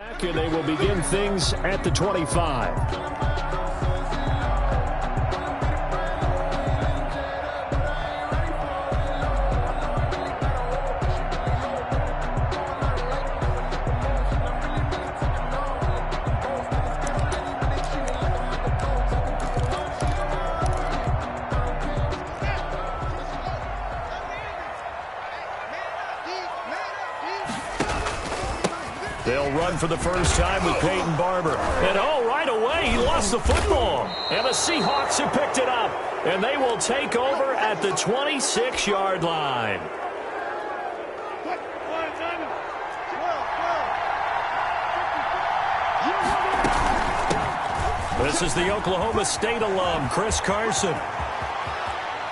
And they will begin things at the 25. They'll run for the first time with Peyton Barber. And right away, he lost the football. And the Seahawks have picked it up. And they will take over at the 26-yard line. This is the Oklahoma State alum, Chris Carson.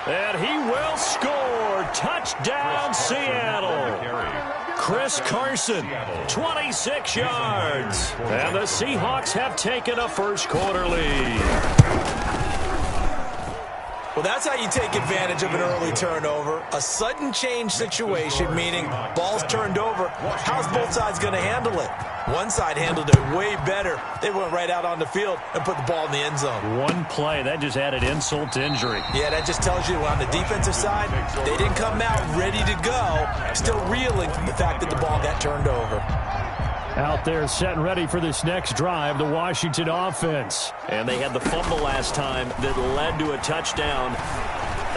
And he will score. Touchdown, Seattle. Chris Carson, 26 yards. And the Seahawks have taken a first-quarter lead. Well, that's how you take advantage of an early turnover. A sudden change situation, meaning ball's turned over. How's both sides going to handle it? One side handled it way better. They went right out on the field and put the ball in the end zone. One play, that just added insult to injury. Yeah, that just tells you on the defensive side, they didn't come out ready to go, still reeling from the fact that the ball got turned over. Out there set and ready for this next drive, the Washington offense. And they had the fumble last time that led to a touchdown.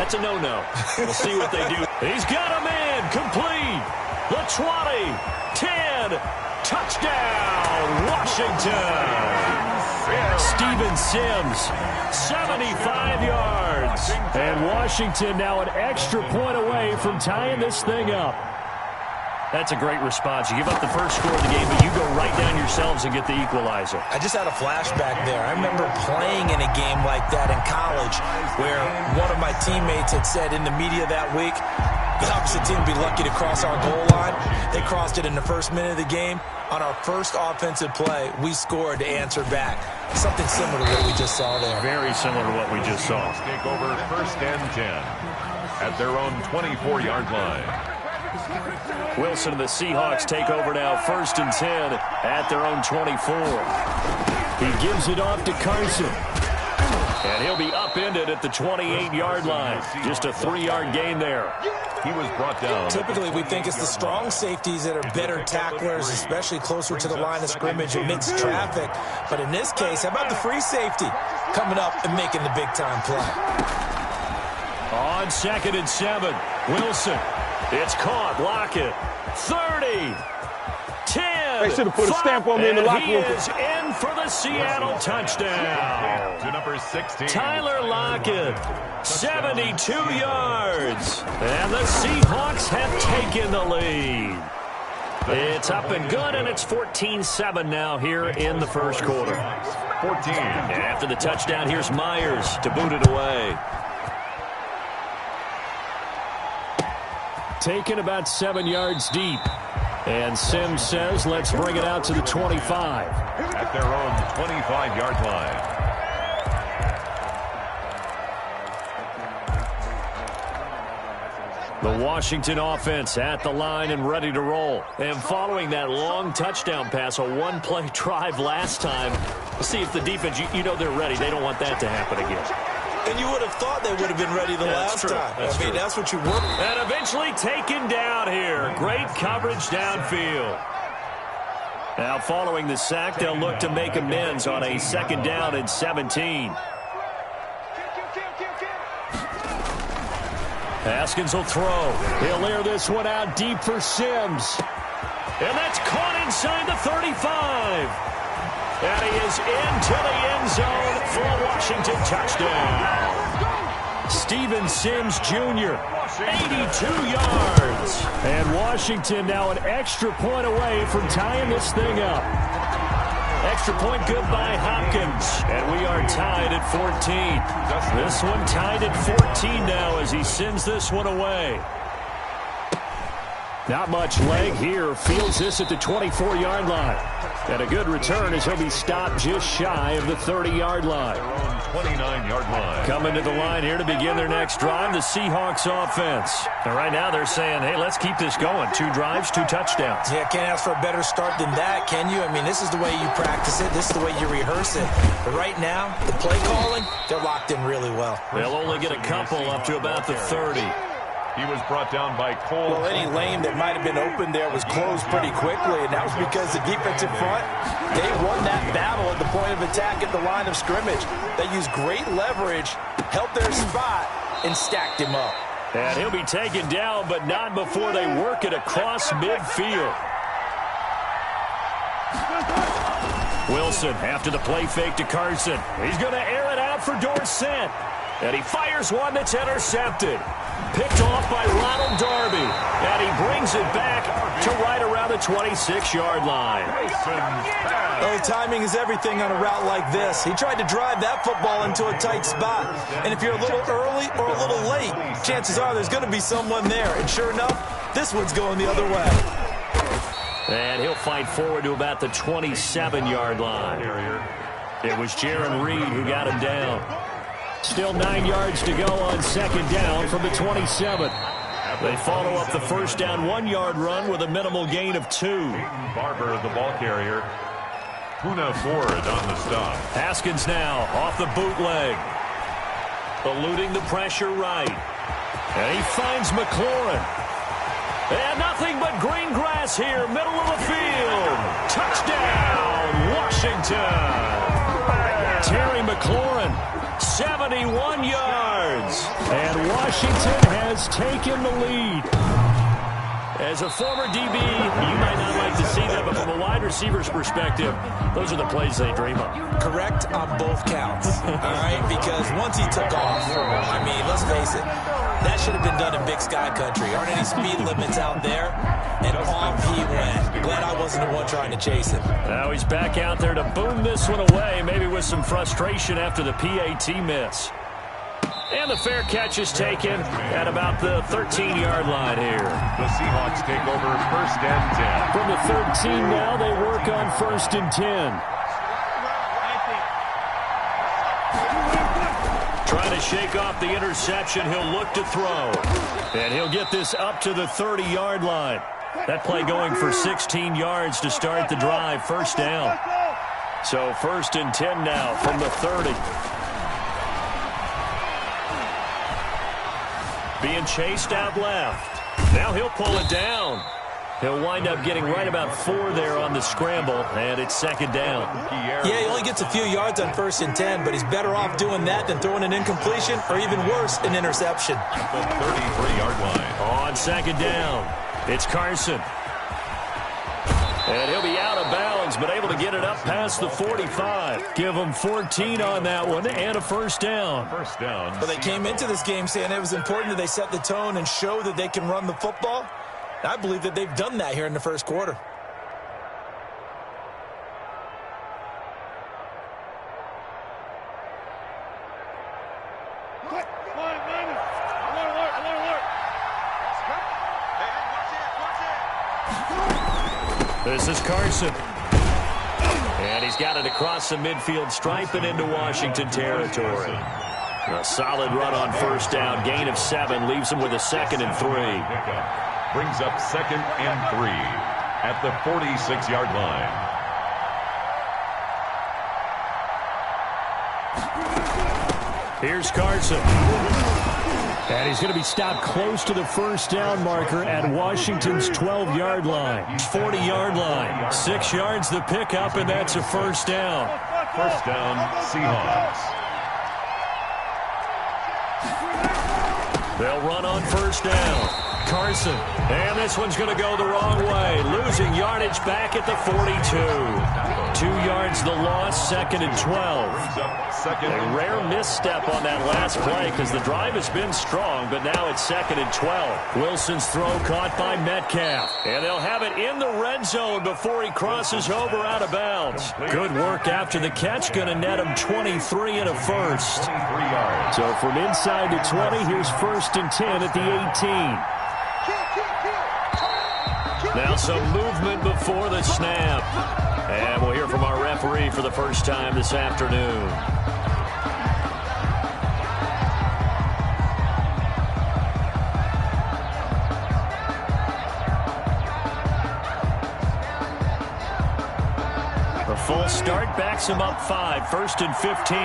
That's a no-no. We'll see what they do. He's got him in, complete. The 20, 10, touchdown, Washington. Steven Sims, 75 yards. And Washington now an extra point away from tying this thing up. That's a great response. You give up the first score of the game, but you go right down yourselves and get the equalizer. I just had a flashback there. I remember playing in a game like that in college where one of my teammates had said in the media that week, the opposite team would be lucky to cross our goal line. They crossed it in the first minute of the game. On our first offensive play, we scored to answer back. Something similar to what we just saw there. Very similar to what we just saw. Take over first and 10 at their own 24-yard line. Wilson and the Seahawks take over now, first and 10 at their own 24. He gives it off to Carson. And he'll be upended at the 28-yard line. Just a 3-yard gain there. He was brought down. Typically, we think it's the strong safeties that are better tacklers, especially closer to the line of scrimmage amidst traffic. But in this case, how about the free safety coming up and making the big-time play? On 2nd and 7, Wilson. It's caught. Lockett. 30. 10. They should have put a stamp on me in the locker room. He is in for the Seattle touchdown. To number 16. Tyler Lockett, 72 yards. And the Seahawks have taken the lead. It's up and good, and it's 14-7 now here in the first quarter. 14. And after the touchdown, here's Myers to boot it away. Taken about 7 yards deep. And Sims says, let's bring it out to the 25. At their own 25-yard line. The Washington offense at the line and ready to roll. And following that long touchdown pass, a one-play drive last time, we'll see if the defense, you know they're ready. They don't want that to happen again. And you would have thought they would have been ready the last time. That's what you work. And eventually taken down here. Great coverage downfield. Now following the sack, they'll look to make amends on a 2nd down and 17. Haskins will throw. He'll air this one out deep for Sims. And that's caught inside the 35. And he is into the end zone for a Washington touchdown. Steven Sims Jr., 82 yards. And Washington now an extra point away from tying this thing up. Extra point good by Hopkins. And we are tied at 14. This one tied at 14 now as he sends this one away. Not much leg here. Fields this at the 24-yard line. And a good return as he'll be stopped just shy of the 30-yard line. 29-yard line. Coming to the line here to begin their next drive, the Seahawks offense. And right now they're saying, hey, let's keep this going. 2 drives, 2 touchdowns. Yeah, can't ask for a better start than that, can you? I mean, this is the way you practice it. This is the way you rehearse it. But right now, the play calling, they're locked in really well. They'll only get a couple up to about the 30. He was brought down by Cole. Well, any lane that might have been open there was closed pretty quickly, and that was because the defensive front, they won that battle at the point of attack at the line of scrimmage. They used great leverage, held their spot, and stacked him up. And he'll be taken down, but not before they work it across midfield. Wilson after the play fake to Carson. He's going to air it out for Dorsett. And he fires one that's intercepted. Picked off by Ronald Darby. And he brings it back to right around the 26-yard line. Oh, timing is everything on a route like this. He tried to drive that football into a tight spot. And if you're a little early or a little late, chances are there's going to be someone there. And sure enough, this one's going the other way. And he'll fight forward to about the 27-yard line. It was Jaron Reed who got him down. Still 9 yards to go on second down from the 27. They follow up the first down 1-yard run with a minimal gain of 2. Barber, the ball carrier. Puna Ford on the stop. Haskins now off the bootleg. Eluding the pressure right. And he finds McLaurin. And nothing but green grass here, middle of the field. Touchdown, Washington. Terry McLaurin, 71 yards. And Washington has taken the lead. As a former DB, you might not like to see that, but from a wide receiver's perspective, those are the plays they dream of. Correct on both counts, all right? Because once he took off, I mean, let's face it, that should have been done in Big Sky Country. Aren't any speed limits out there? And off he went. Glad I wasn't the one trying to chase him. Now he's back out there to boom this one away, maybe with some frustration after the PAT miss. And the fair catch is taken at about the 13-yard line here. The Seahawks take over first and 10. From the 13 now, they work on first and 10. Trying to shake off the interception, he'll look to throw. And he'll get this up to the 30-yard line. That play going for 16 yards to start the drive, first down. So first and 10 now from the 30. Being chased out left. Now he'll pull it down. He'll wind up getting right about 4 there on the scramble, and it's second down. Yeah, he only gets a few yards on first and 10, but he's better off doing that than throwing an incompletion or even worse, an interception. The 33-yard line. On second down, it's Carson. And he'll be out of bounds, but able to get it up past the 45. Give him 14 on that one and a first down. First down. But they came into this game saying it was important that they set the tone and show that they can run the football. I believe that they've done that here in the first quarter. This is Carson. And he's got it across the midfield stripe and into Washington territory. A solid run on first down. Gain of 7 leaves him with a second and 3. Brings up second and 3 at the 46-yard line. Here's Carson. And he's going to be stopped close to the first down marker at Washington's 12-yard line. 40-yard line. 6 yards the pickup, and that's a first down. First down, Seahawks. They'll run on first down. Carson. And this one's going to go the wrong way. Losing yardage back at the 42. 2 yards the loss, second and 12. A rare misstep on that last play because the drive has been strong, but now it's second and 12. Wilson's throw caught by Metcalf. And they'll have it in the red zone before he crosses over out of bounds. Good work after the catch. Going to net him 23 and a first. So from inside the 20, here's first and 10 at the 18. Now some movement before the snap. And we'll hear from our referee for the first time this afternoon. A full start backs him up 5, 1st and 15.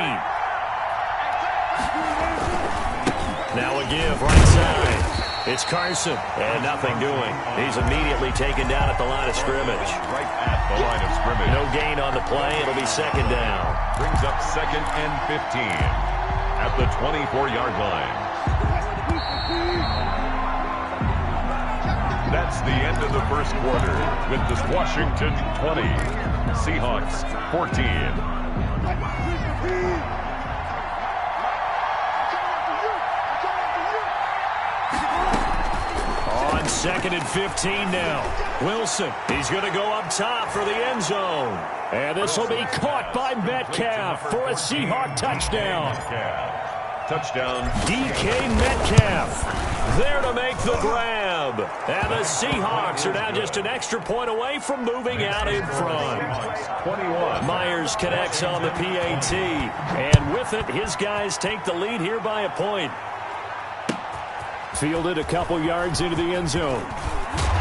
Now a give right side. It's Carson, and nothing doing. He's immediately taken down at the line of scrimmage. Right at the line of scrimmage. No gain on the play. It'll be second down. Brings up 2nd and 15 at the 24-yard line. That's the end of the first quarter with this Washington 20, Seahawks 14. On 2nd and 15 now. Wilson, he's going to go up top for the end zone. And this will be caught by Metcalf for a Seahawk touchdown. Touchdown. DK Metcalf there to make the grab. And the Seahawks are now just an extra point away from moving out in front. 21. Myers connects on the PAT. And with it, his guys take the lead here by a point. Fielded a couple yards into the end zone.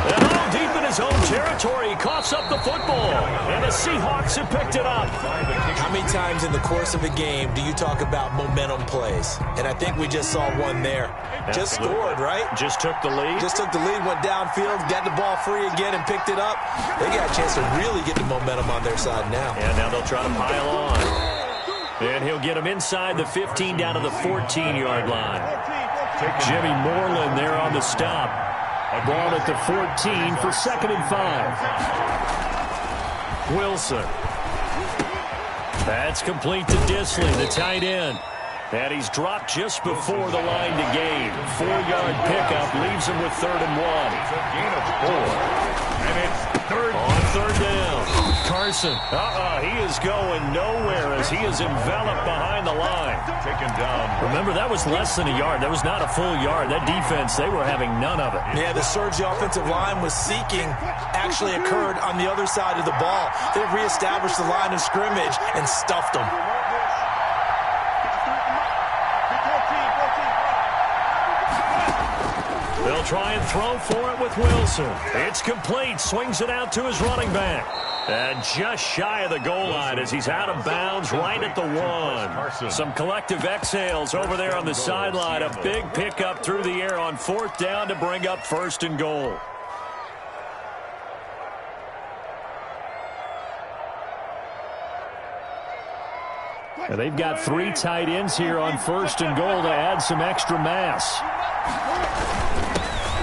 And deep in his own territory, he coughs up the football. And the Seahawks have picked it up. How many times in the course of a game do you talk about momentum plays? And I think we just saw one there. Just scored, right? Just took the lead. Just took the lead, went downfield, got the ball free again, and picked it up. They got a chance to really get the momentum on their side now. And now they'll try to pile on. And he'll get him inside the 15 down to the 14-yard line. Jimmy Moreland there on the stop. Ball at the 14 for 2nd and 5. Wilson. That's complete to Disley, the tight end. And he's dropped just before the line to gain. 4-yard pickup leaves him with 3rd and 1. Gain of 4. And it's on 3rd down. Carson. He is going nowhere as he is enveloped behind the line. Taken down. Remember, that was less than a yard. That was not a full yard. That defense, they were having none of it. Yeah, the surge the offensive line was seeking actually occurred on the other side of the ball. They reestablished the line of scrimmage and stuffed them. They'll try and throw for it with Wilson. It's complete. Swings it out to his running back. And just shy of the goal line as he's out of bounds right at the 1. Some collective exhales over there on the sideline. A big pickup through the air on 4th down to bring up 1st and goal. And they've got 3 tight ends here on 1st and goal to add some extra mass.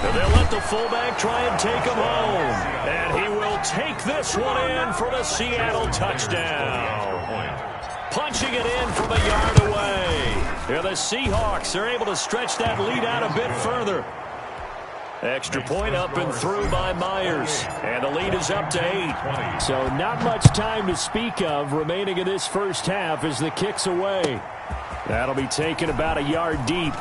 And they'll let the fullback try and take him home. And he will take this one in for the Seattle touchdown. Punching it in from a yard away. And the Seahawks are able to stretch that lead out a bit further. Extra point up and through by Myers. And the lead is up to 8. So not much time to speak of remaining in this first half as the kick's away. That'll be taken about a yard deep.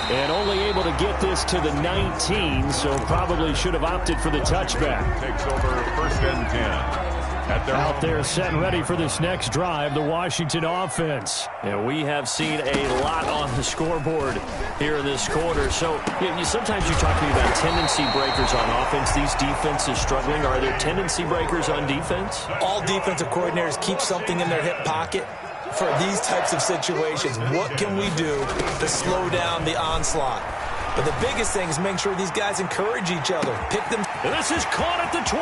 And only able to get this to the 19, so probably should have opted for the touchback. Takes over 1st and 10. Out there set and ready for this next drive, the Washington offense. And we have seen a lot on the scoreboard here in this quarter. So sometimes you talk to me about tendency breakers on offense. These defenses struggling. Are there tendency breakers on defense? All defensive coordinators keep something in their hip pocket for these types of situations. What can we do to slow down the onslaught? But the biggest thing is make sure these guys encourage each other. Pick them. And this is caught at the 20.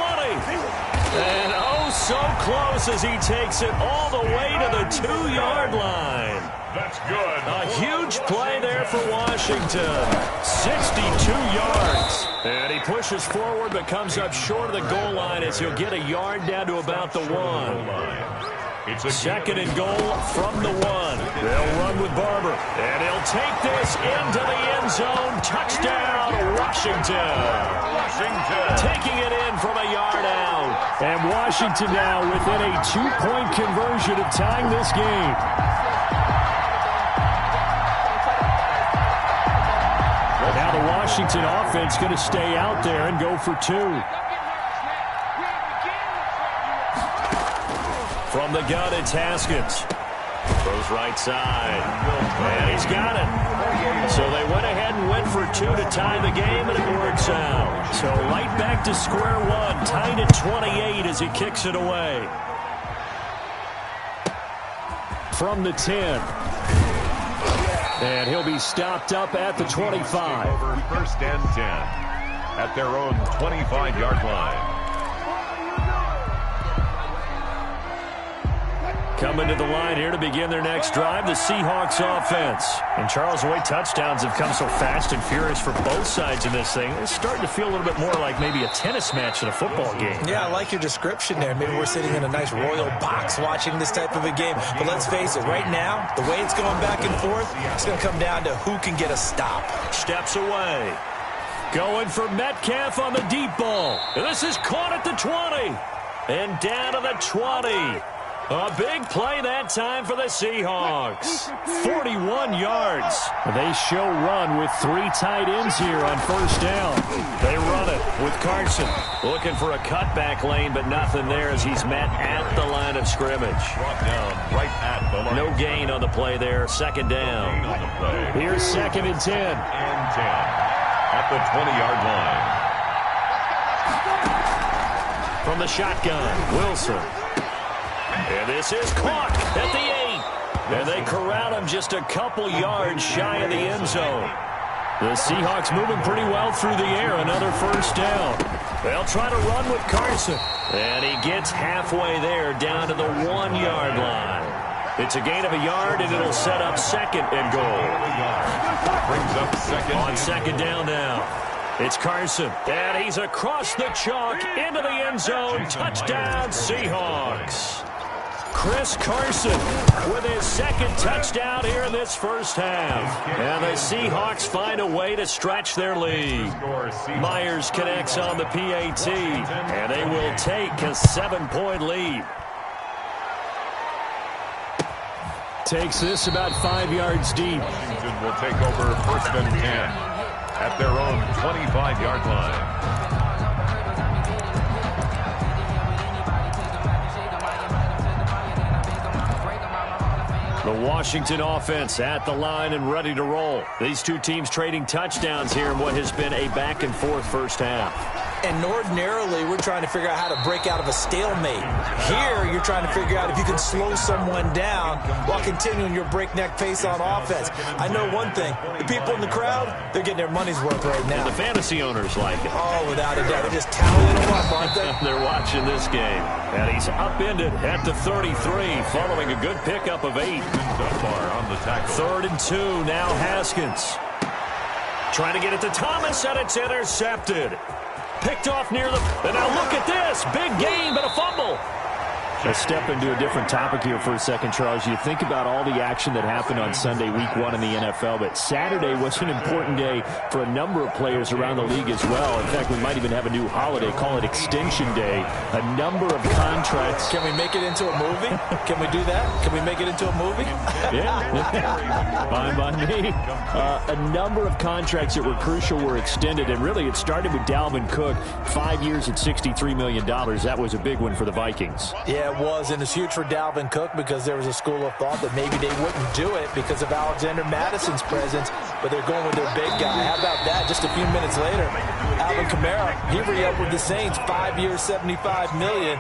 And oh, so close as he takes it all the way to the 2-yard line. That's good. A huge play there for Washington. 62 yards. And he pushes forward but comes up short of the goal line as he'll get a yard down to about the 1. It's a 2nd and goal from the 1. They'll run with Barber. And he'll take this into the end zone. Touchdown, Washington. Taking it in from a yard out. And Washington now within a 2-point conversion of tying this game. Now the Washington offense going to stay out there and go for 2. From the gun, it's Haskins. Throws right side. And he's got it. So they went ahead and went for 2 to tie the game, and it works out. So right back to square one, tied at 28 as he kicks it away. From the 10. And he'll be stopped up at the 25. Over 1st and 10 at their own 25-yard line. Coming to the line here to begin their next drive, the Seahawks offense. And Charles, the way touchdowns have come so fast and furious for both sides in this thing, it's starting to feel a little bit more like maybe a tennis match than a football game. Yeah, I like your description there. Maybe we're sitting in a nice royal box watching this type of a game. But let's face it, right now, the way it's going back and forth, it's going to come down to who can get a stop. Steps away. Going for Metcalf on the deep ball. And this is caught at the 20. And down to the 20. A big play that time for the Seahawks. 41 yards. They show run with 3 tight ends here on 1st down. They run it with Carson. Looking for a cutback lane, but nothing there as he's met at the line of scrimmage. Brought down right at the line. No gain on the play there. 2nd down. Here's 2nd and 10. And 10 at the 20-yard line. From the shotgun, Wilson. And this is caught at the 8. And they corral him just a couple yards shy of the end zone. The Seahawks moving pretty well through the air. Another 1st down. They'll try to run with Carson. And he gets halfway there down to the 1-yard line. It's a gain of a yard, and it'll set up 2nd and goal. Brings up 2nd. On 2nd down now. It's Carson, and he's across the chalk into the end zone. Touchdown, Seahawks. Chris Carson with his 2nd touchdown here in this 1st half. And the Seahawks find a way to stretch their lead. Myers connects on the PAT, and they will take a 7-point lead. Takes this about 5 yards deep. Washington will take over 1st and 10 at their own 25-yard line. The Washington offense at the line and ready to roll. These two teams trading touchdowns here in what has been a back-and-forth 1st half. And ordinarily, we're trying to figure out how to break out of a stalemate. Here, you're trying to figure out if you can slow someone down while continuing your breakneck pace on offense. I know one thing. The people in the crowd, they're getting their money's worth right now. And the fantasy owners like it. Oh, without a doubt. They're just tallying them up, aren't they? They're watching this game. And he's upended at the 33 following a good pickup of 8. On the tackle. 3rd and 2, now Haskins. Trying to get it to Thomas, and it's intercepted. Picked off near the... And now look at this. Big gain, but a fumble. Let's step into a different topic here for a second, Charles. You think about all the action that happened on Sunday, week 1 in the NFL, but Saturday was an important day for a number of players around the league as well. In fact, we might even have a new holiday, call it Extension Day. A number of contracts. Can we make it into a movie? Can we do that? Can we make it into a movie? Yeah. Fine by me. A number of contracts that were crucial were extended, and really it started with Dalvin Cook, 5 years at $63 million. That was a big one for the Vikings. Yeah, it was, and it's huge for Dalvin Cook because there was a school of thought that maybe they wouldn't do it because of Alexander Madison's presence, but they're going with their big guy. How about that? Just a few minutes later, Alvin Kamara, he re-upped with the Saints, 5 years, $75 million.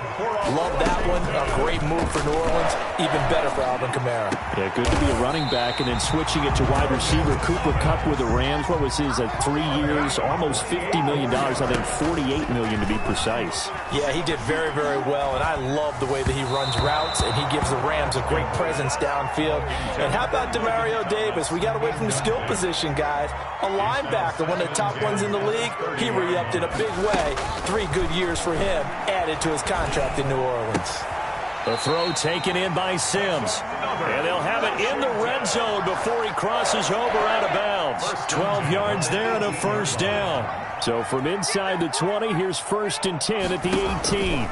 Love that one. A great move for New Orleans. Even better for Alvin Kamara. Yeah, good to be a running back, and then switching it to wide receiver. Cooper Kupp with the Rams. What was his? 3 years, almost $50 million. I think $48 million to be precise. Yeah, he did very, very well, and I love the way that he runs routes, and he gives the Rams a great presence downfield. And how about Demario Davis? We got away from the skill position, guys. A linebacker, one of the top ones in the league. He re-upped in a big way. 3 good years for him, added to his contract in New Orleans. The throw taken in by Sims. And they'll have it in the red zone before he crosses over out of bounds. 12 yards there and a 1st down. So from inside the 20, here's 1st and 10 at the 18.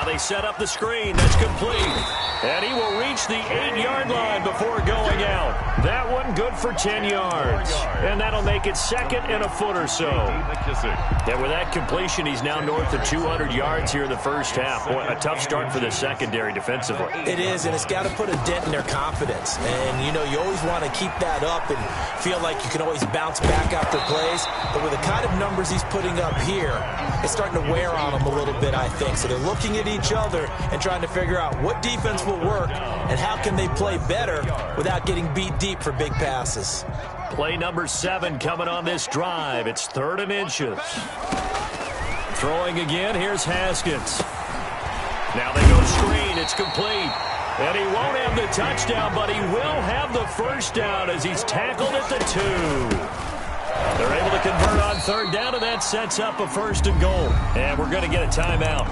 Now they set up the screen. That's complete. And he will reach the 8-yard line before going out. That one good for 10 yards. And that'll make it second and a foot or so. And with that completion, he's now north of 200 yards here in the first half. Boy, a tough start for the secondary defensively. It is, and it's got to put a dent in their confidence. And, you know, you always want to keep that up and feel like you can always bounce back after plays. But with the kind of numbers he's putting up here, it's starting to wear on them a little bit, I think. So they're looking at each other and trying to figure out what defense will work and how can they play better without getting beat deep for big passes. Play number 7 coming on this drive. It's 3rd and inches. Throwing again. Here's Haskins. Now they go screen. It's complete. And he won't have the touchdown, but he will have the first down as he's tackled at the 2. They're able to convert on 3rd down, and that sets up a 1st and goal. And we're going to get a timeout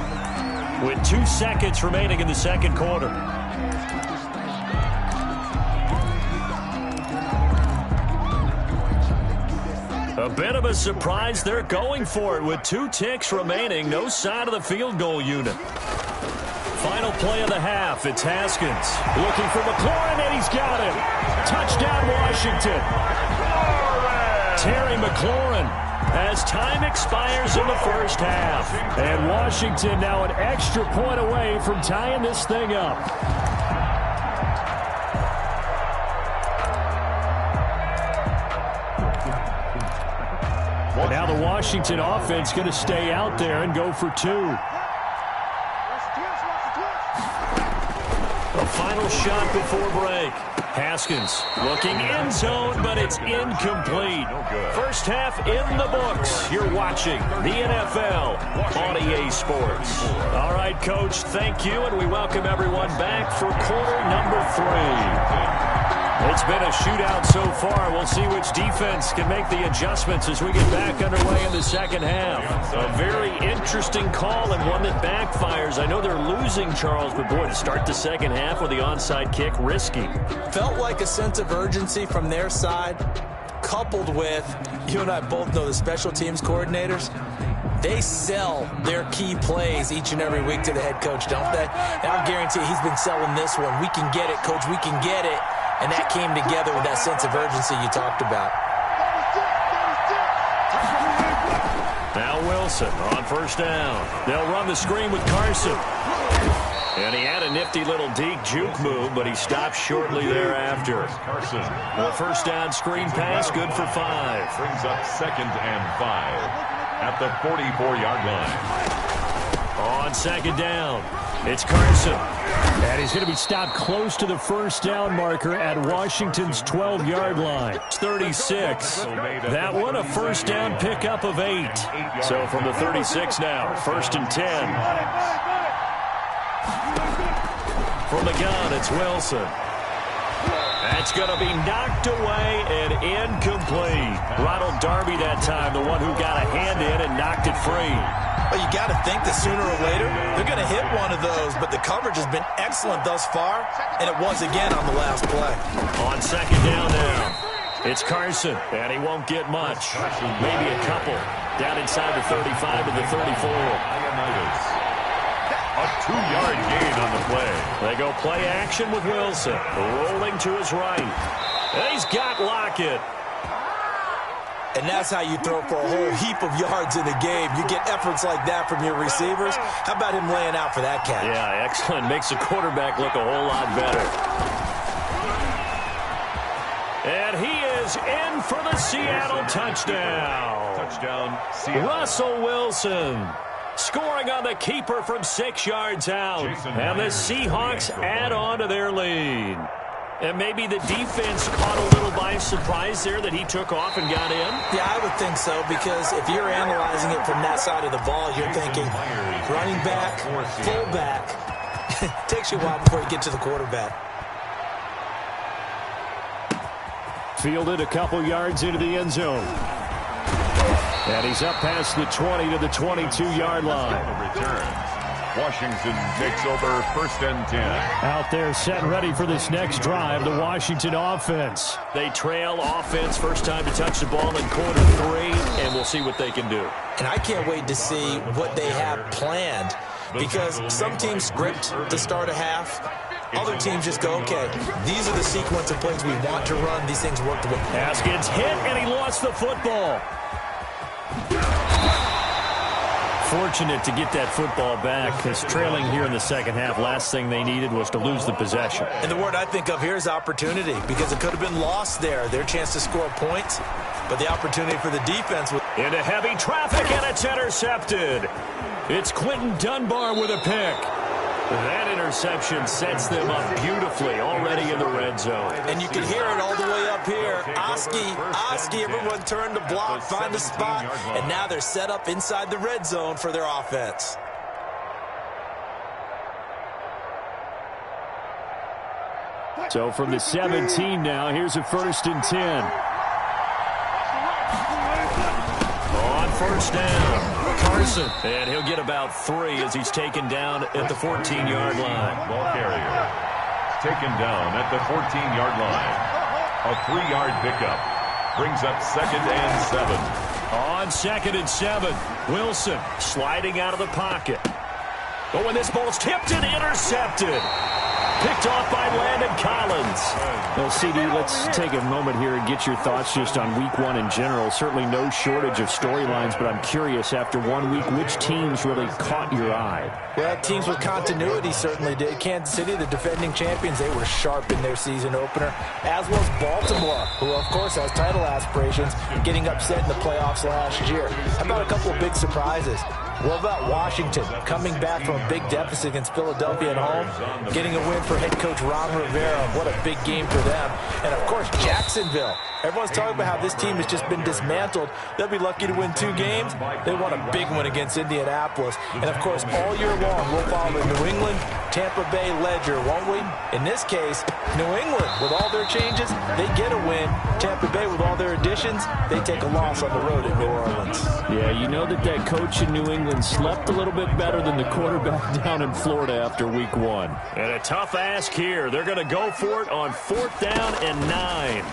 with 2 seconds remaining in the second quarter. A bit of a surprise. They're going for it with 2 ticks remaining. No sign of the field goal unit. Final play of the half. It's Haskins looking for McLaurin, and he's got it. Touchdown, Washington. Terry McLaurin as time expires in the first half. And Washington now an extra point away from tying this thing up. Now the Washington offense going to stay out there and go for 2. A final shot before break. Haskins looking end zone, but it's incomplete. First half in the books. You're watching the NFL on EA Sports. All right, Coach, thank you, and we welcome everyone back for quarter number 3. It's been a shootout so far. We'll see which defense can make the adjustments as we get back underway in the second half. A very interesting call and one that backfires. I know they're losing, Charles, but boy, to start the second half with the onside kick, risky. Felt like a sense of urgency from their side, coupled with, you and I both know the special teams coordinators, they sell their key plays each and every week to the head coach, don't they? And I guarantee he's been selling this one. We can get it, Coach, we can get it. And that came together with that sense of urgency you talked about. Now Wilson on first down. They'll run the screen with Carson. And he had a nifty little deke juke move, but he stopped shortly thereafter. Carson. The first down screen pass, good for 5. Brings up 2nd and 5 at the 44-yard line. On 2nd down, it's Carson. And he's going to be stopped close to the first down marker at Washington's 12-yard line. It's 36. That one a first down pickup of 8. So from the 36 now, 1st and 10. From the gun, it's Wilson. That's going to be knocked away and incomplete. Ronald Darby that time, the one who got a hand in and knocked it free. Well, you got to think that sooner or later they're going to hit one of those, but the coverage has been excellent thus far, and it was again on the last play. On 2nd down now, it's Carson, and he won't get much. Maybe a couple. Down inside the 35 to the 34. A 2-yard gain on the play. They go play action with Wilson, rolling to his right. And he's got Lockett. And that's how you throw for a whole heap of yards in a game. You get efforts like that from your receivers. How about him laying out for that catch? Yeah, excellent. Makes the quarterback look a whole lot better. And he is in for the Seattle touchdown. Touchdown, Seattle. Russell Wilson scoring on the keeper from 6 yards out. And the Seahawks add on to their lead. And maybe the defense caught a little by surprise there that he took off and got in? Yeah, I would think so, because if you're analyzing it from that side of the ball, you're thinking running back, fullback. Takes you a while before you get to the quarterback. Fielded a couple yards into the end zone. And he's up past the 20 to the 22-yard line. Washington takes over 1st and 10. Out there set and ready for this next drive, the Washington offense. They trail offense, first time to touch the ball in quarter 3, and we'll see what they can do. And I can't wait to see what they have planned because some teams script to start a half. Other teams just go, okay, these are the sequence of plays we want to run. These things work the way. Haskins hit, and he lost the football. Fortunate to get that football back, because trailing here in the second half, last thing they needed was to lose the possession. And the word I think of here is opportunity, because it could have been lost there, their chance to score points. But the opportunity for the defense was into heavy traffic, and it's intercepted. It's Quentin Dunbar with a pick. That interception sets them up beautifully already in the red zone. And you can hear it all the way up here. Oski, everyone turned to block, find a spot, and now they're set up inside the red zone for their offense. So from the 17 now, here's a 1st and 10. On first down. Carson, and he'll get about 3 as he's taken down at the 14-yard line. Ball carrier taken down at the 14-yard line. A 3-yard pickup brings up 2nd and 7. On 2nd and 7, Wilson sliding out of the pocket. But when this ball's tipped and intercepted. Picked off by Landon Collins. Well, CD, let's take a moment here and get your thoughts just on week 1 in general. Certainly no shortage of storylines, but I'm curious, after 1 week, which teams really caught your eye? Well, teams with continuity certainly did. Kansas City, the defending champions, they were sharp in their season opener, as was Baltimore, who, of course, has title aspirations, getting upset in the playoffs last year. How about a couple of big surprises? What about Washington coming back from a big deficit against Philadelphia at home, getting a win for head coach Ron Rivera? What a big game for them. And, of course, Jacksonville. Everyone's talking about how this team has just been dismantled. They'll be lucky to win 2 games. They won a big one against Indianapolis. And, of course, all year long, we'll follow the New England, Tampa Bay ledger, won't we? In this case, New England, with all their changes, they get a win. Tampa Bay, with all their additions, they take a loss on the road in New Orleans. Yeah, you know that coach in New England slept a little bit better than the quarterback down in Florida after week 1. And a tough ask here. They're going to go for it on 4th down and 9.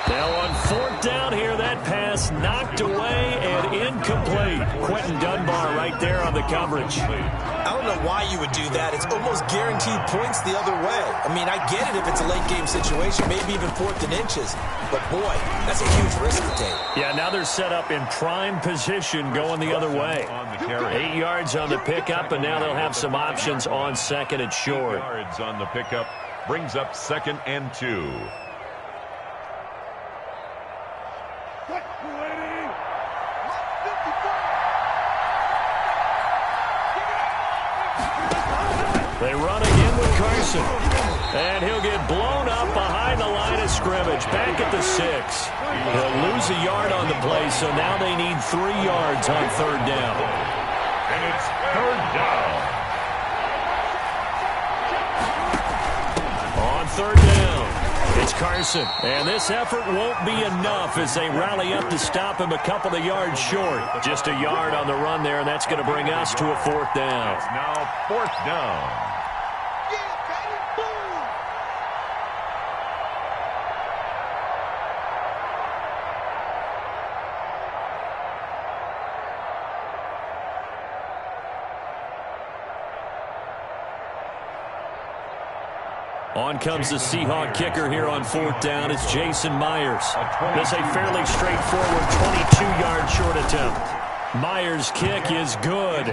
Now on 4th down here, that pass knocked away and incomplete. Quentin Dunbar right there on the coverage. I don't know why you would do that. It's almost guaranteed points the other way. I mean, I get it if it's a late game situation, maybe even 4th and inches. But, boy, that's a huge risk to take. Yeah, now they're set up in prime position going the other way. 8 yards on the pickup, and now they'll have some options on 2nd and short. 8 yards on the pickup brings up 2nd and 2. They run again with Carson. And he'll get blown up behind the line of scrimmage. Back at the 6. He'll lose a yard on the play, so now they need 3 yards on 3rd down. And it's 3rd down. On 3rd down, it's Carson. And this effort won't be enough as they rally up to stop him a couple of yards short. Just a yard on the run there, and that's going to bring us to a 4th down. It's now 4th down. On comes the Seahawk kicker here on 4th down. It's Jason Myers. This is a fairly straightforward 22-yard short attempt. Myers' kick is good.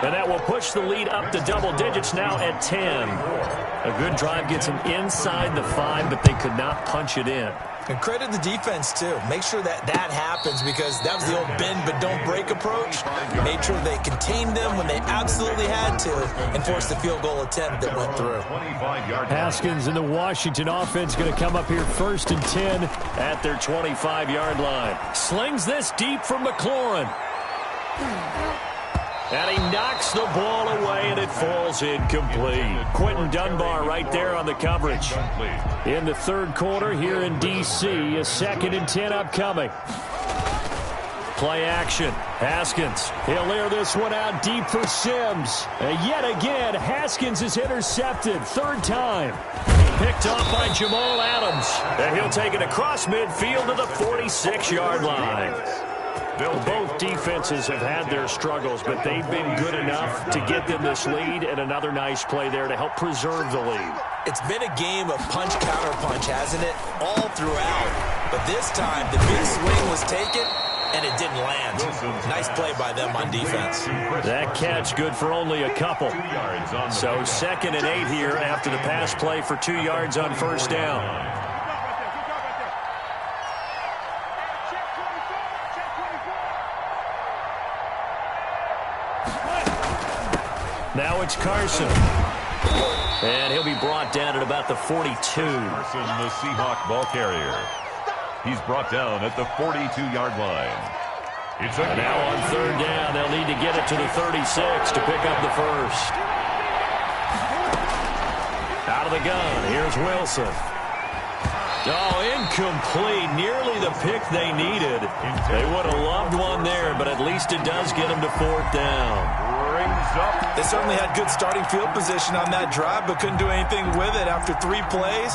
And that will push the lead up to double digits now at 10. A good drive gets them inside the 5, but they could not punch it in. And credit the defense, too. Make sure that happens, because that was the old bend but don't break approach. Made sure they contained them when they absolutely had to and forced the field goal attempt that went through. Haskins and the Washington offense going to come up here 1st and 10 at their 25-yard line. Slings this deep from McLaurin. And he knocks the ball away, and it falls incomplete. Quentin Dunbar right there on the coverage. In the 3rd quarter here in D.C., a 2nd and 10 upcoming. Play action. Haskins. He'll air this one out deep for Sims. And yet again, Haskins is intercepted. 3rd time. Picked off by Jamal Adams. And he'll take it across midfield to the 46-yard line. Both defenses have had their struggles, but they've been good enough to get them this lead, and another nice play there to help preserve the lead. It's been a game of punch-counter-punch, hasn't it? All throughout. But this time, the big swing was taken, and it didn't land. Nice play by them on defense. That catch good for only a couple. So 2nd and 8 here after the pass play for 2 yards on first down. Now it's Carson. And he'll be brought down at about the 42. Carson, the Seahawk ball carrier. He's brought down at the 42-yard line. Now on 3rd down, they'll need to get it to the 36 to pick up the first. Out of the gun, here's Wilson. Oh, incomplete. Nearly the pick they needed. They would have loved one there, but at least it does get them to 4th down. They certainly had good starting field position on that drive, but couldn't do anything with it after 3 plays.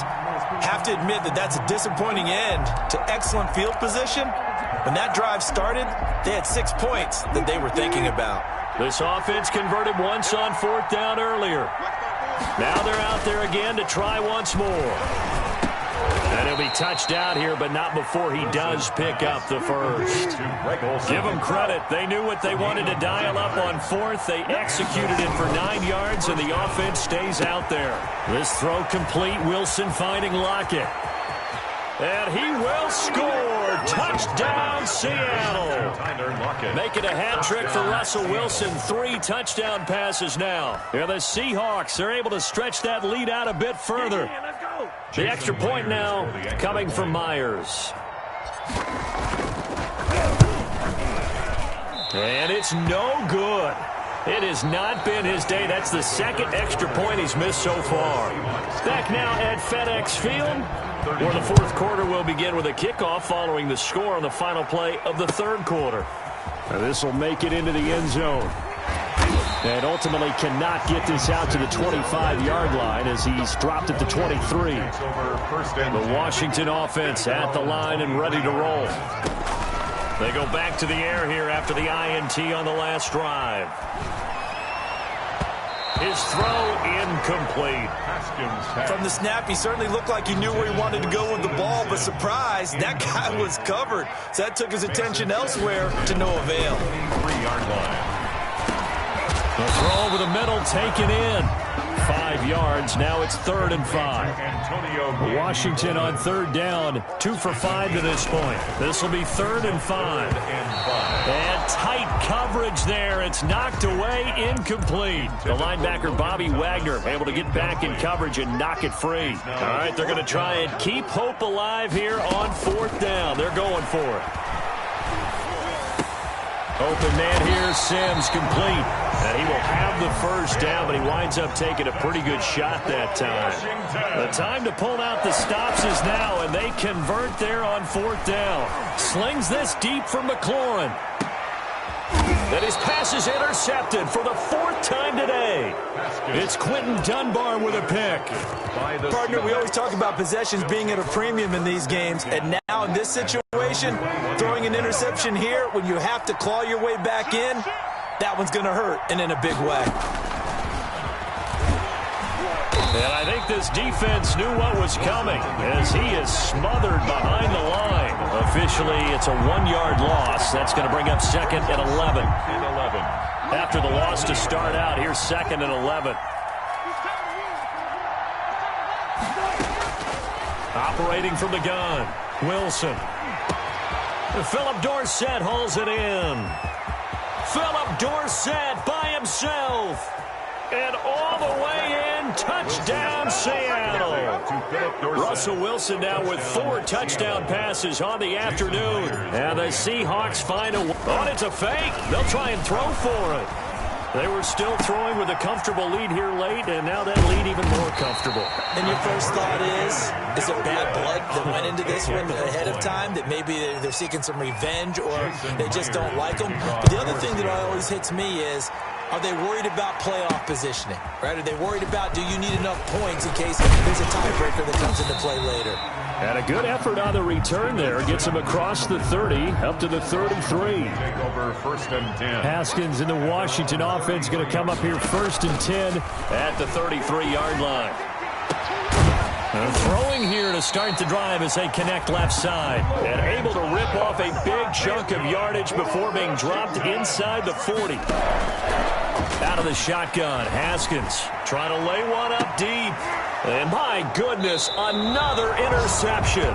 Have to admit that that's a disappointing end to excellent field position. When that drive started, they had 6 points that they were thinking about. This offense converted once on 4th down earlier. Now they're out there again to try once more. And he'll be touched out here, but not before he does pick up the first. Give them credit. They knew what they wanted to dial up on 4th. They executed it for 9 yards, and the offense stays out there. This throw complete. Wilson finding Lockett. And he will score. Touchdown, Seattle. Make it a hat trick for Russell Wilson. 3 touchdown passes now. Yeah, the Seahawks are able to stretch that lead out a bit further. The extra point now coming from Myers. And it's no good. It has not been his day. That's the 2nd extra point he's missed so far. Back now at FedEx Field, where the 4th quarter will begin with a kickoff following the score on the final play of the 3rd quarter. And this will make it into the end zone. And ultimately cannot get this out to the 25-yard line as he's dropped at the 23. The Washington offense at the line and ready to roll. They go back to the air here after the INT on the last drive. His throw incomplete. From the snap, he certainly looked like he knew where he wanted to go with the ball, but surprise, that guy was covered. So that took his attention elsewhere to no avail. 3-yard line. The throw over the middle taken in. 5 yards. Now it's 3rd and 5. Washington on 3rd down. 2 for 5 to this point. This will be 3rd and 5. And tight coverage there. It's knocked away, incomplete. The linebacker, Bobby Wagner, able to get back in coverage and knock it free. All right, they're going to try and keep hope alive here on 4th down. They're going for it. Open man here, Sims, complete. And he will have the first down, but he winds up taking a pretty good shot that time. The time to pull out the stops is now, and they convert there on 4th down. Slings this deep for McLaurin. And his pass is intercepted for the 4th time today. It's Quentin Dunbar with a pick. Partner, we always talk about possessions being at a premium in these games, and now in this situation, throwing an interception here when you have to claw your way back in, that one's going to hurt, and in a big way. And I think this defense knew what was coming as he is smothered behind the line. Officially, it's a 1-yard loss. That's going to bring up 2nd and 11. After the loss to start out, here's 2nd and 11. Operating from the gun, Wilson. Philip Dorsett hauls it in. Philip Dorsett by himself. And all the way in, touchdown Seattle. Russell Wilson now with 4 touchdown passes on the afternoon. And the Seahawks find a... Oh, it's a fake. They'll try and throw for it. They were still throwing with a comfortable lead here late, and now that lead even more comfortable. And your first thought is it bad blood that went into this one ahead of time, that maybe they're seeking some revenge or they just don't like them? But the other thing that always hits me is, are they worried about playoff positioning? Right? Are they worried about, do you need enough points in case there's a tiebreaker that comes into play later? And a good effort on the return there. Gets him across the 30, up to the 33. Take over 1st and 10. Haskins in the Washington offense going to come up here 1st and 10 at the 33-yard line. Throwing here to start the drive as they connect left side. And able to rip off a big chunk of yardage before being dropped inside the 40. Out of the shotgun, Haskins trying to lay one up deep. And my goodness, another interception.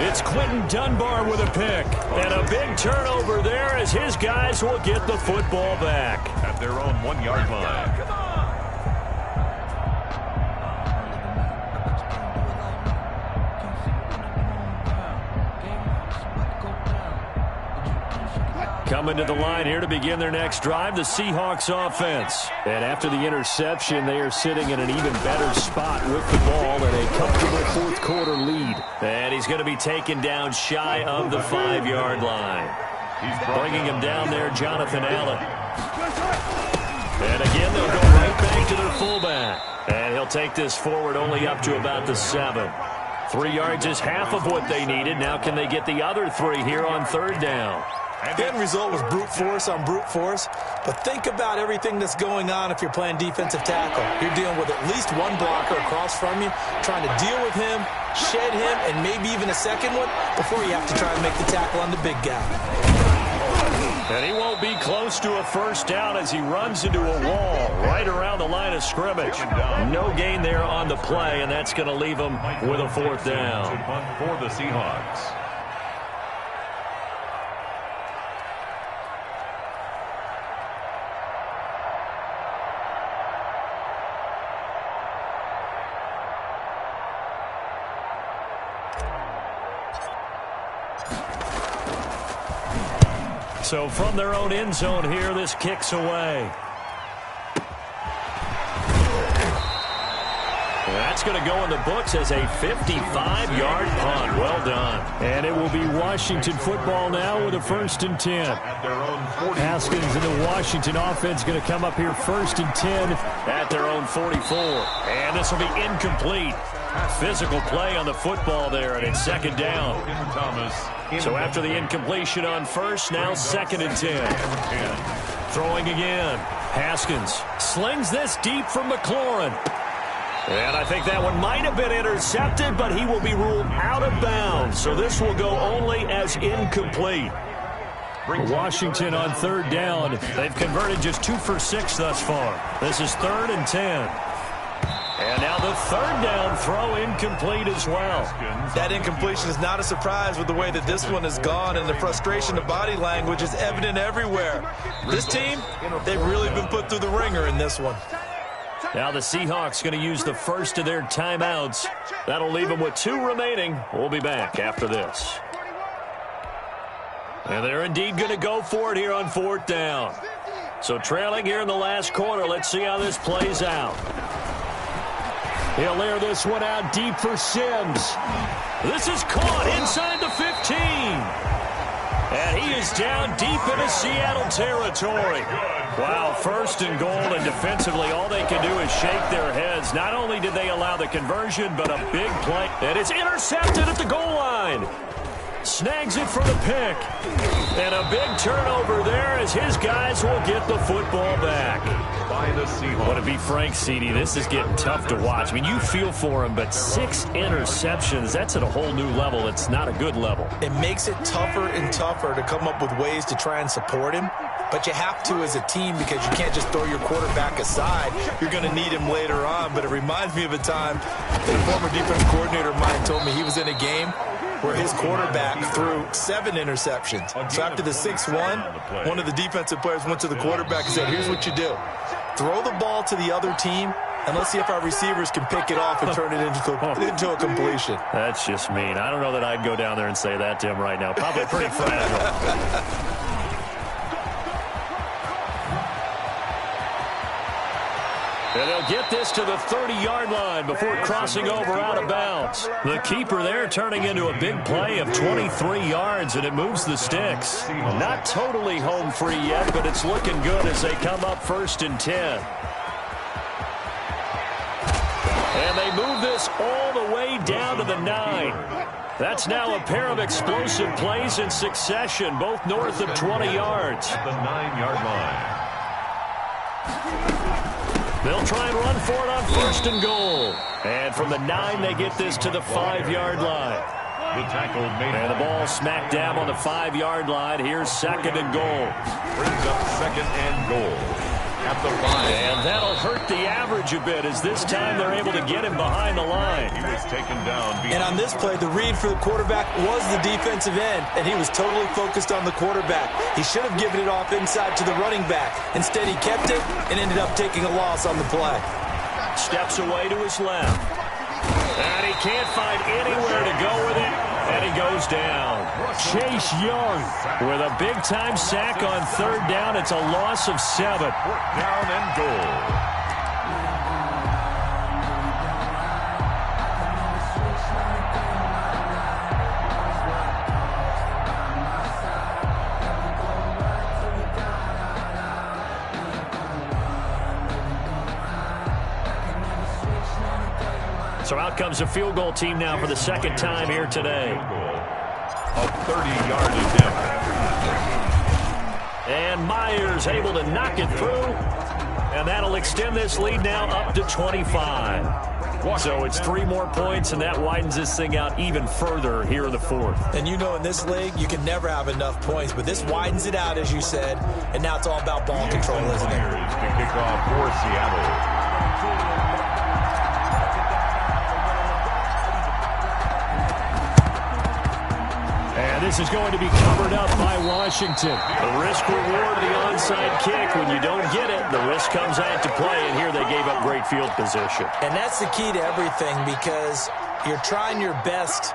It's Quentin Dunbar with a pick. And a big turnover there as his guys will get the football back. At their own 1-yard line. Coming to the line here to begin their next drive, the Seahawks offense. And after the interception, they are sitting in an even better spot with the ball and a comfortable fourth-quarter lead. And he's going to be taken down shy of the 5-yard line. Bringing him down there, Jonathan Allen. And again, they'll go right back to their fullback. And he'll take this forward only up to about the 7. 3 yards is half of what they needed. Now can they get the other 3 here on 3rd down? The end result was brute force on brute force. But think about everything that's going on if you're playing defensive tackle. You're dealing with at least one blocker across from you, trying to deal with him, shed him, and maybe even a second one before you have to try and make the tackle on the big guy. And he won't be close to a 1st down as he runs into a wall right around the line of scrimmage. No gain there on the play, and that's going to leave him with a 4th down. For the Seahawks. So from their own end zone here, this kicks away. That's going to go in the books as a 55-yard punt. Well done. And it will be Washington football now with a 1st and 10. Haskins in the Washington offense going to come up here 1st and 10 at their own 44. And this will be incomplete. Physical play on the football there, and it's 2nd down. So after the incompletion on 1st, now 2nd and 10. Throwing again. Haskins slings this deep from McLaurin. And I think that one might have been intercepted, but he will be ruled out of bounds. So this will go only as incomplete. Washington on 3rd down. They've converted just 2 for 6 thus far. This is 3rd and 10. And now the 3rd down throw incomplete as well. That incompletion is not a surprise with the way that this one has gone, and the frustration of body language is evident everywhere. This team, they've really been put through the ringer in this one. Now the Seahawks going to use the first of their timeouts. That'll leave them with 2 remaining. We'll be back after this. And they're indeed going to go for it here on 4th down. So trailing here in the last quarter. Let's see how this plays out. He'll air this one out deep for Sims. This is caught inside the 15. And he is down deep into Seattle territory. Wow, 1st and goal, and defensively all they can do is shake their heads. Not only did they allow the conversion, but a big play. And it's intercepted at the goal line. Snags it for the pick. And a big turnover there as his guys will get the football back. By the Seahawks. But to be frank, CD, this is getting tough to watch. I mean, you feel for him, but 6 interceptions, that's at a whole new level. It's not a good level. It makes it tougher and tougher to come up with ways to try and support him. But you have to as a team because you can't just throw your quarterback aside. You're going to need him later on. But it reminds me of a time that a former defense coordinator of mine told me he was in a game where his quarterback threw 7 interceptions. So after the 6-1, one of the defensive players went to the quarterback and said, here's what you do. Throw the ball to the other team, and let's see if our receivers can pick it off and turn it into a completion. That's just mean. I don't know that I'd go down there and say that to him right now. Probably pretty fragile. And they'll get this to the 30-yard line before crossing over out of bounds. The keeper there turning into a big play of 23 yards, and it moves the sticks. Not totally home free yet, but it's looking good as they come up 1st and 10. And they move this all the way down to the 9. That's now a pair of explosive plays in succession, both north of 20 yards. At the 9-yard line. They'll try and run for it on 1st and goal. And from the 9, they get this to the 5-yard line. The tackle made. And the ball smack dab on the 5-yard line. Here's 2nd and goal. Brings up 2nd and goal. At the 5. And that'll hurt the average a bit as this time they're able to get him behind the line. He was taken down. And on this play, the read for the quarterback was the defensive end, and he was totally focused on the quarterback. He should have given it off inside to the running back. Instead, he kept it and ended up taking a loss on the play. Steps away to his left. And he can't find anywhere to go with it. And he goes down. Chase Young with a big-time sack on 3rd down. It's a loss of 7. 4th down and goal. So out comes a field goal team now for the 2nd time here today. A 30-yard attempt. And Myers able to knock it through. And that'll extend this lead now up to 25. So it's 3 more points, and that widens this thing out even further here in the 4th. And you know in this league, you can never have enough points, but this widens it out, as you said, and now it's all about ball control, isn't it? Myers to kick off for Seattle. This is going to be covered up by Washington. The risk-reward of the onside kick. When you don't get it, the risk comes out to play, and here they gave up great field position. And that's the key to everything because you're trying your best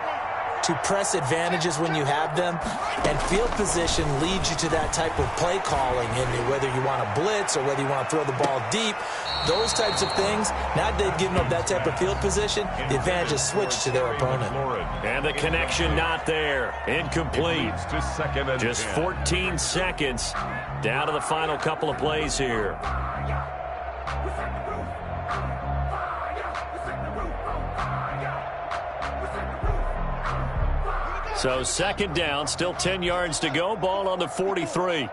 to press advantages when you have them, and field position leads you to that type of play calling, and whether you want to blitz or whether you want to throw the ball deep, those types of things, now that they've given up that type of field position, the advantage is switched to their opponent. And the connection not there. Incomplete. To 2nd and Just 14 seconds down to the final couple of plays here. So 2nd down, still 10 yards to go. Ball on the 43.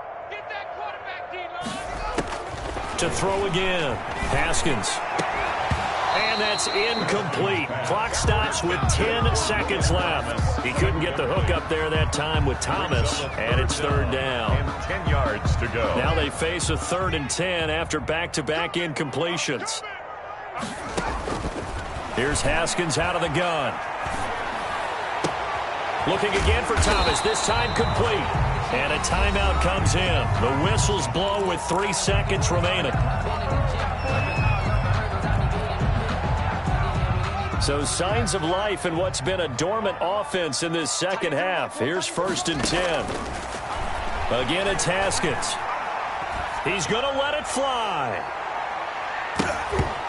To throw again. Haskins. And that's incomplete. Clock stops with 10 seconds left. He couldn't get the hook up there that time with Thomas, and it's 3rd down. And 10 yards to go. Now they face a 3rd and 10 after back-to-back incompletions. Here's Haskins out of the gun. Looking again for Thomas, this time complete. And a timeout comes in. The whistles blow with 3 seconds remaining. So signs of life in what's been a dormant offense in this 2nd half. Here's 1st and 10. Again, it's Haskins. He's going to let it fly.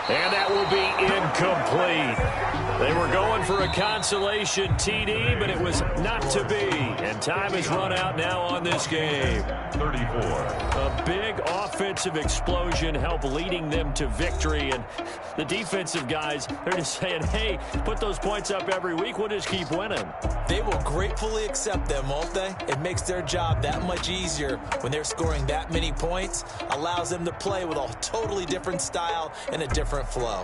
And that will be incomplete. They were going for a consolation TD, but it was not to be. And time has run out now on this game. 34. A big offensive explosion helped leading them to victory. And the defensive guys, they're just saying, hey, put those points up every week. We'll just keep winning. They will gratefully accept them, won't they? It makes their job that much easier when they're scoring that many points. Allows them to play with a totally different style and a different flow.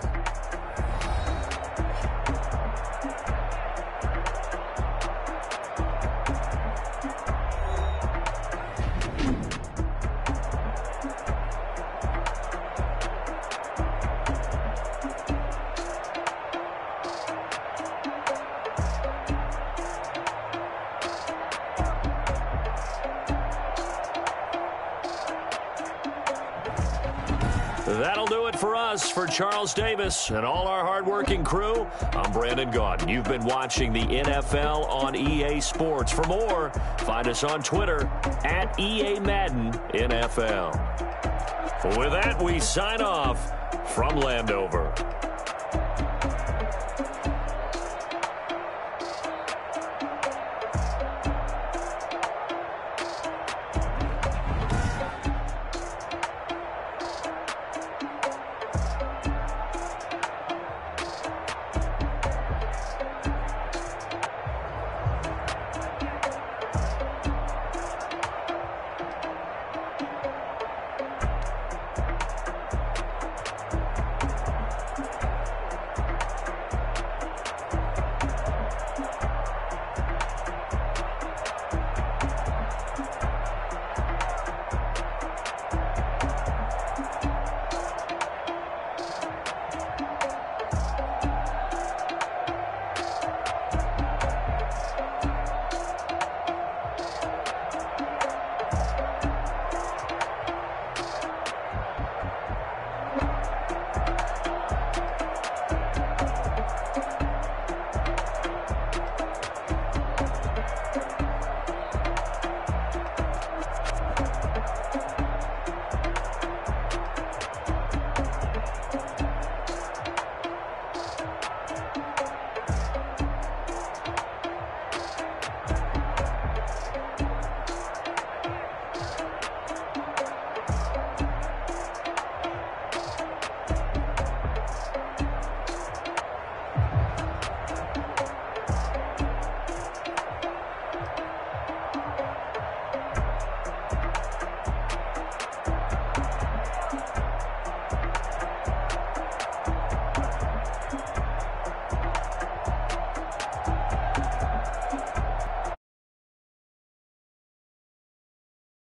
That'll do it for us. For Charles Davis and all our hardworking crew, I'm Brandon Gaudin. You've been watching the NFL on EA Sports. For more, find us on Twitter at EA Madden NFL. With that, we sign off from Landover.